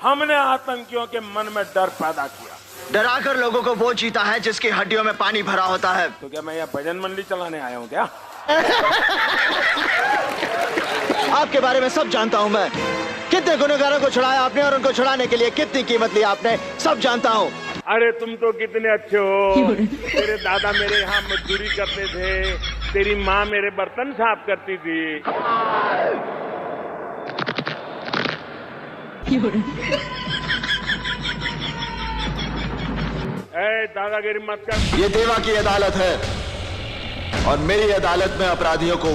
हमने आतंकियों के मन में डर पैदा किया। डराकर लोगों को वो जीता है जिसकी हड्डियों में पानी भरा होता है। तो क्या मैं यहाँ भजन मंडली चलाने आया हूँ क्या? आपके बारे में सब जानता हूँ मैं। कितने गुनहगारों को छुड़ाया आपने और उनको छुड़ाने के लिए कितनी कीमत ली आपने, सब जानता हूँ। अरे तुम तो कितने अच्छे हो। तेरे दादा मेरे यहाँ मजदूरी करते थे, तेरी माँ मेरे बर्तन साफ करती थी। ए, दादागिरी मत कर। ये देवा की अदालत है और मेरी अदालत में अपराधियों को